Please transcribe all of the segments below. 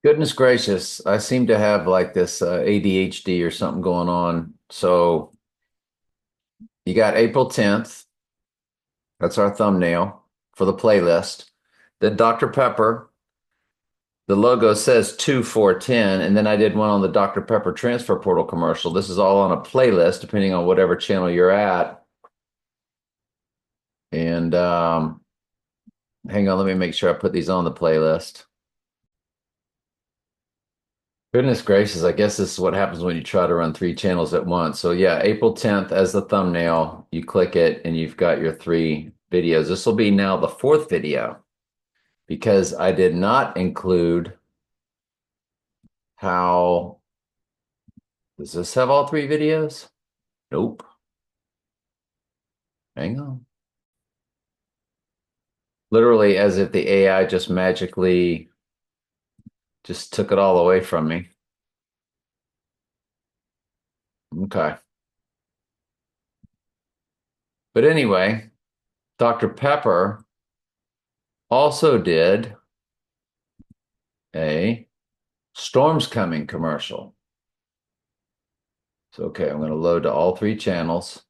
Goodness gracious, I seem to have like this ADHD or something going on. So you got April 10th. That's our thumbnail for the playlist. Then Dr. Pepper, the logo says 2410. And then I did one on the Dr. Pepper Transfer Portal commercial. This is all on a playlist, depending on whatever channel you're at. And hang on, let me make sure I put these on the playlist. Goodness gracious, I guess this is what happens when you try to run three channels at once. So yeah, April 10th as the thumbnail, you click it and you've got your three videos. This will be now the fourth video because I did not include how, does this have all three videos? Nope. Hang on. Literally as if the AI just magically just took it all away from me. Okay. But anyway, Dr. Pepper also did a Storm's Coming commercial. So, okay, I'm going to load to all three channels.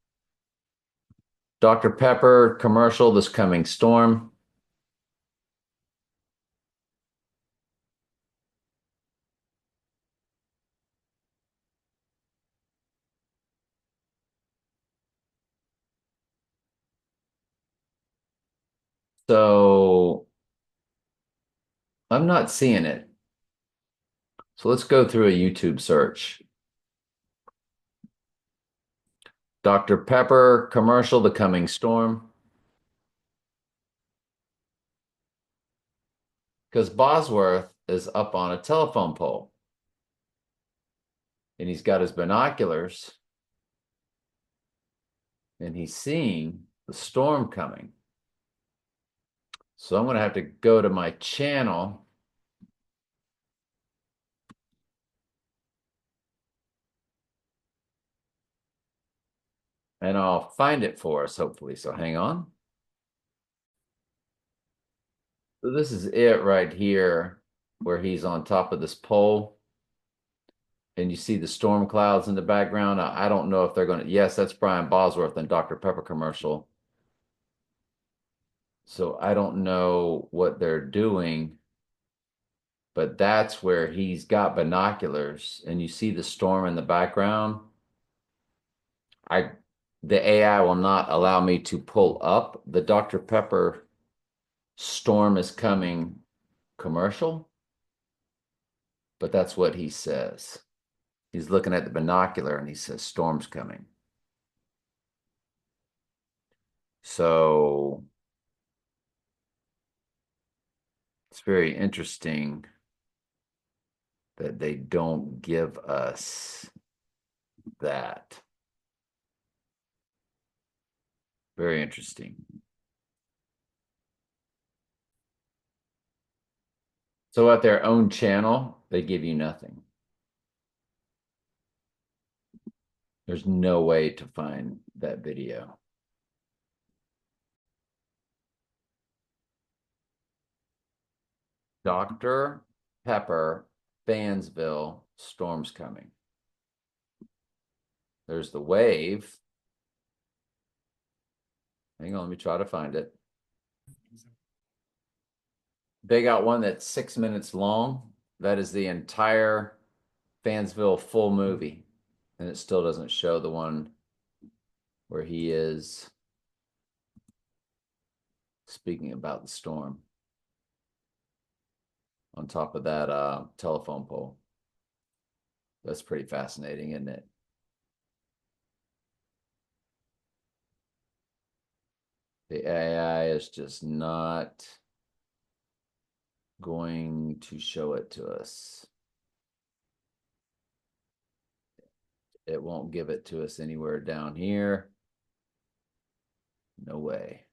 Dr. Pepper commercial, This Coming Storm. So I'm not seeing it. So let's go through a YouTube search. Dr. Pepper commercial, The Coming Storm. Because Bosworth is up on a telephone pole and he's got his binoculars and he's seeing the storm coming. So I'm going to have to go to my channel. And I'll find it for us, hopefully. So hang on. So this is it right here, where he's on top of this pole. And you see the storm clouds in the background. I don't know if they're going to. Yes, that's Brian Bosworth and Dr. Pepper commercial. So I don't know what they're doing, but that's where he's got binoculars and you see the storm in the background. I the AI will not allow me to pull up the Dr. Pepper Storm is Coming commercial, but that's what he says. He's looking at the binocular and he says storm's coming. So it's very interesting that they don't give us that. Very interesting. So at their own channel, they give you nothing. There's no way to find that video. Dr. Pepper, Fansville, storm's coming. There's the wave. Hang on, let me try to find it. They got one that's 6 minutes long. That is the entire Fansville full movie. And it still doesn't show the one where he is speaking about the storm on top of that telephone pole. That's pretty fascinating, isn't it? The AI is just not going to show it to us. It won't give it to us anywhere down here. No way.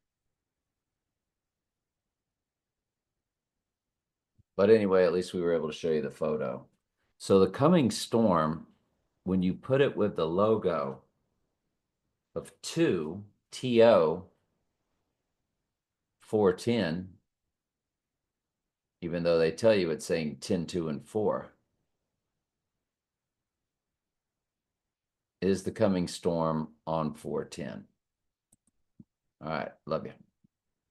But anyway, at least we were able to show you the photo. So the coming storm, when you put it with the logo of 2 TO 410, even though they tell you it's saying 10, 2, and 4. Is the coming storm on 410? All right, love you.